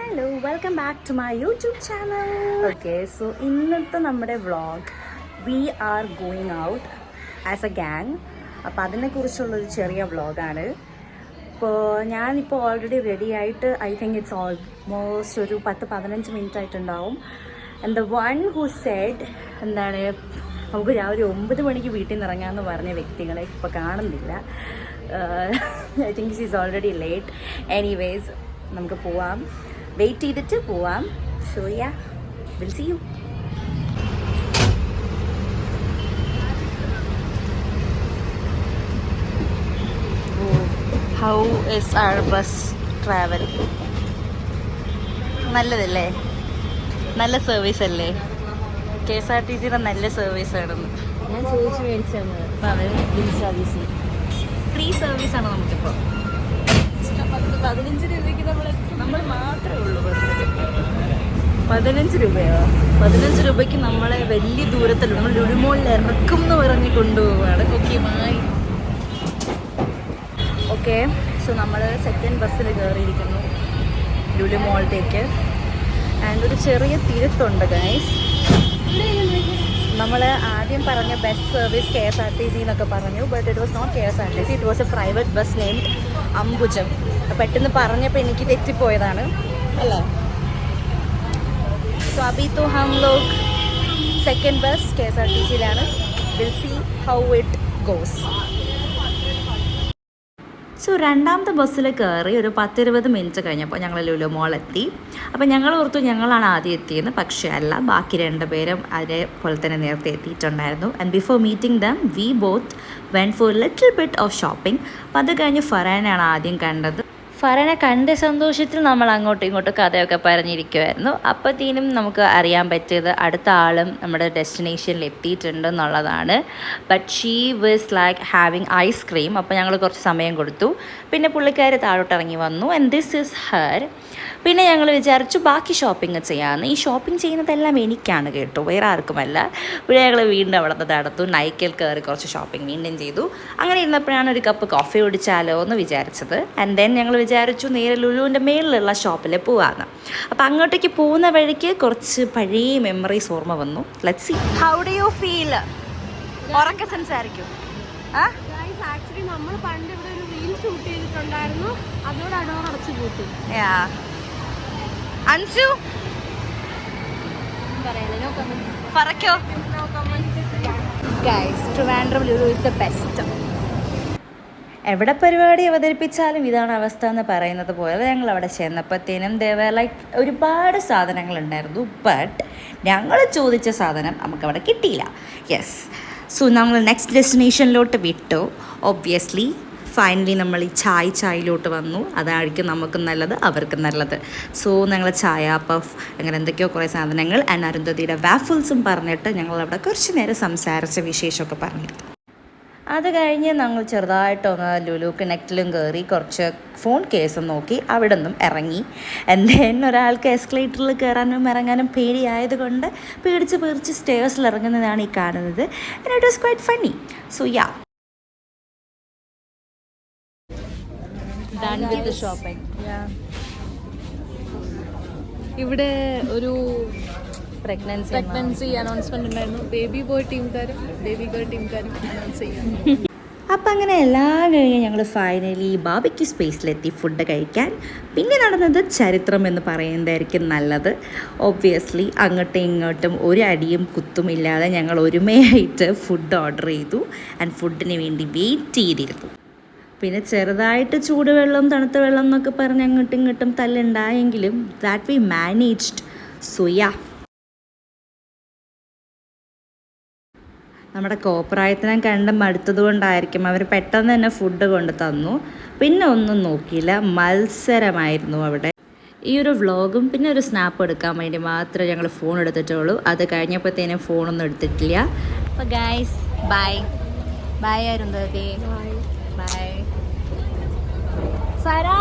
Hello, welcome back to my YouTube channel. Okay, so ഇന്നത്തെ നമ്മുടെ vlog we are going out as a gang. അപ്പോൾ അതിനെക്കുറിച്ചുള്ളൊരു ചെറിയ വ്ളോഗാണ്. ഇപ്പോൾ ഞാനിപ്പോൾ ഓൾറെഡി റെഡി ആയിട്ട് ഐ തിങ്ക് ഇറ്റ്സ് ഓൾമോസ്റ്റ് ഒരു 10-15 മിനിറ്റ് ആയിട്ടുണ്ടാവും. And the one who said എന്താണ് നമുക്ക് രാവിലെ 9 മണിക്ക് വീട്ടിൽ നിന്ന് ഇറങ്ങാമെന്ന് പറഞ്ഞ വ്യക്തികളെ ഇപ്പോൾ കാണുന്നില്ല. I think she is already late. Anyways നമുക്ക് പോവാം, വെയിറ്റ് ചെയ്തിട്ട് പോവാം. So yeah, will see you. How is our bus travel? നല്ലതല്ലേ? നല്ല സർവീസ് അല്ലേ? KSRTCയുടെ നല്ല സർവീസാണെന്ന് ഞാൻ ചോദിച്ചു മേടിച്ചാണ്. സർവീസ് ഫ്രീ സർവീസാണ് നമുക്കിപ്പോൾ. 15 രൂപയ്ക്ക് നമ്മൾ മാത്രമേ ഉള്ളൂ ബസ്സിൽ. 15 രൂപയോ? 15 രൂപയ്ക്ക് നമ്മളെ വലിയ ദൂരത്തല്ല, നമ്മൾ ലുലുമോളിൽ ഇറക്കും എന്ന് പറഞ്ഞ് കൊണ്ടുപോവുകയാണ്. Okay bye. ഓക്കെ, സോ നമ്മൾ സെക്കൻഡ് ബസ്സിൽ കയറിയിരിക്കുന്നു ലുലുമോളിലേക്ക്. ആൻഡ് ഒരു ചെറിയ തിരുത്തുണ്ട് ഗൈസ്. നമ്മൾ ആദ്യം പറഞ്ഞ ബെസ്റ്റ് സർവീസ് KSRTC എന്നൊക്കെ പറഞ്ഞു, but it was not KSRTC, it was a private bus named Ambujam. പെട്ടെന്ന് പറഞ്ഞപ്പോൾ എനിക്ക് തെറ്റിപ്പോയതാണ് അല്ലേ. സോ അബി തോ ഹം ലോഗ് സെക്കൻഡ് ബസ് KSRTCയിലാണ്. Will see how it goes. So രണ്ടാമത്തെ ബസ്സിൽ കയറി ഒരു 10-20 മിനിറ്റ് കഴിഞ്ഞപ്പോൾ ഞങ്ങൾ ലുലു മോളെത്തി. അപ്പോൾ ഞങ്ങൾ ഓർത്തു ഞങ്ങളാണ് ആദ്യം എത്തിയെന്ന്. പക്ഷേ അല്ല, ബാക്കി 2 പേരും അതേപോലെ തന്നെ നേരത്തെ എത്തിയിട്ടുണ്ടായിരുന്നു. And before meeting them we both went for little bit of shopping. അപ്പോൾ അത് കഴിഞ്ഞ് ഫറാനാണ് ആദ്യം കണ്ടത്. ഫറനെ കണ്ട സന്തോഷത്തിൽ നമ്മൾ അങ്ങോട്ടും ഇങ്ങോട്ടും കഥയൊക്കെ പറഞ്ഞിരിക്കുമായിരുന്നു. അപ്പോഴത്തേനും നമുക്ക് അറിയാൻ പറ്റിയത് അടുത്ത ആളും നമ്മുടെ ഡെസ്റ്റിനേഷനിൽ എത്തിയിട്ടുണ്ടെന്നുള്ളതാണ്. But she was like having ice cream. അപ്പോൾ ഞങ്ങൾ കുറച്ച് സമയം കൊടുത്തു. പിന്നെ പുള്ളിക്കാർ താഴോട്ട് ഇറങ്ങി വന്നു. And this is Har. പിന്നെ ഞങ്ങൾ വിചാരിച്ചു ബാക്കി ഷോപ്പിംഗ് ചെയ്യാമെന്ന്. ഈ ഷോപ്പിംഗ് ചെയ്യുന്നതെല്ലാം എനിക്കാണ് കേട്ടോ, വേറെ ആർക്കുമല്ല. പിന്നെ ഞങ്ങൾ വീണ്ടും അവിടെ നിന്ന് നടത്തു. നൈക്കിൽ കയറി കുറച്ച് ഷോപ്പിംഗ് വീണ്ടും ചെയ്തു. അങ്ങനെ ഇരുന്നപ്പോഴാണ് ഒരു കപ്പ് കോഫി കുടിച്ചാലോ എന്ന് വിചാരിച്ചത്. ആൻഡ് ദെൻ ഞങ്ങൾ വിചാരിച്ചു നേരെ ലുലുവിൻ്റെ മേളിലുള്ള ഷോപ്പിൽ പോവാമെന്ന്. അപ്പോൾ അങ്ങോട്ടേക്ക് പോകുന്ന വഴിക്ക് കുറച്ച് പഴയ മെമ്മറീസ് ഓർമ്മ വന്നു. Let's see. How do you feel? ഉറക്കെ സംസാരിക്കും. ആക്ച്വലി നമ്മൾ പണ്ട് ഇവിടെ ഒരു റീൽ ഷൂട്ട് ചെയ്തിട്ടുണ്ടായിരുന്നു, അതോടെ അടോർ അടച്ചു പൂട്ടി. അൻസു പറക്കോ? Guys, Trivandrum Lulu is the best. എവിടെ പരിപാടി അവതരിപ്പിച്ചാലും ഇതാണ് അവസ്ഥ എന്ന് പറയുന്നത് പോലെ ഞങ്ങൾ അവിടെ ചെന്നപ്പോഴത്തേനും ദേവർ ലൈക്ക് ഒരുപാട് സാധനങ്ങളുണ്ടായിരുന്നു. ബട്ട് ഞങ്ങൾ ചോദിച്ച സാധനം നമുക്കവിടെ കിട്ടിയില്ല. യെസ്, സോ നമ്മൾ നെക്സ്റ്റ് ഡെസ്റ്റിനേഷനിലോട്ട് വിട്ടു. ഒബ്വിയസ്ലി ഫൈനലി നമ്മൾ ഈ ചായയിലോട്ട് വന്നു. അതായിരിക്കും നമുക്ക് നല്ലത്, അവർക്ക് നല്ലത്. സോ ഞങ്ങൾ ചായ, പഫ്, അങ്ങനെ എന്തൊക്കെയോ കുറേ സാധനങ്ങൾ ആൻഡ് അരുന്ധതിയുടെ വാഫിൾസും പറഞ്ഞിട്ട് ഞങ്ങളവിടെ കുറച്ച് നേരം സംസാരിച്ച വിശേഷമൊക്കെ പറഞ്ഞിരുന്നു. അത് കഴിഞ്ഞ് ഞങ്ങൾ ചെറുതായിട്ടൊന്ന് ലുലു കണക്റ്റിലും കയറി കുറച്ച് ഫോൺ കേസും നോക്കി അവിടെ നിന്നും ഇറങ്ങി. എന്തായാലും ഒരാൾക്ക് എസ്കലേറ്ററിൽ കയറാനും ഇറങ്ങാനും പേടിയായതുകൊണ്ട് പേടിച്ച് സ്റ്റേഴ്സിൽ ഇറങ്ങുന്നതാണ് ഈ കാണുന്നത്. And it was quite funny. So yeah, done with the shopping. ഇവിടെ ഒരു പ്രഗ്നൻസി അനൗൺസ്മെന്റ് ഉണ്ടായിരുന്നു. ബേബി ബോയ് ടീംകാരും ബേബി ഗേൾ ടീംകാരും അനൗൺസ് ചെയ്യാം. അപ്പം അങ്ങനെ എല്ലാം കഴിഞ്ഞ് ഞങ്ങൾ ഫൈനലി ബാർബിക്യൂ സ്പേസിലെത്തി ഫുഡ് കഴിക്കാൻ. പിന്നെ നടന്നത് ചരിത്രം എന്ന് പറയുന്നതായിരിക്കും നല്ലത്. ഒബ്വിയസ്ലി അങ്ങോട്ടും ഇങ്ങോട്ടും ഒരു അടിയും കുത്തുമില്ലാതെ ഞങ്ങൾ ഒരുമയായിട്ട് ഫുഡ് ഓർഡർ ചെയ്തു. ആൻഡ് ഫുഡിന് വേണ്ടി വെയിറ്റ് ചെയ്തിരുന്നു. പിന്നെ ചെറുതായിട്ട് ചൂടുവെള്ളം തണുത്ത വെള്ളം എന്നൊക്കെ പറഞ്ഞ് അങ്ങോട്ടും ഇങ്ങോട്ടും തല്ലുണ്ടായെങ്കിലും that we managed. So yeah, നമ്മുടെ കോപ്രായത്തിനെ കണ്ട് മടുത്തത് കൊണ്ടായിരിക്കും അവർ പെട്ടെന്ന് തന്നെ ഫുഡ് കൊണ്ട് തന്നു. പിന്നെ ഒന്നും നോക്കിയില്ല, മത്സരമായിരുന്നു അവിടെ. ഈ ഒരു വ്ളോഗും പിന്നെ ഒരു സ്നാപ്പ് എടുക്കാൻ വേണ്ടി മാത്രമേ ഞങ്ങൾ ഫോൺ എടുത്തിട്ടുള്ളൂ. അത് കഴിഞ്ഞപ്പോഴത്തേനും ഫോണൊന്നും എടുത്തിട്ടില്ല. അപ്പോൾ guys, bye bye Arundhati. Bye സാരാ.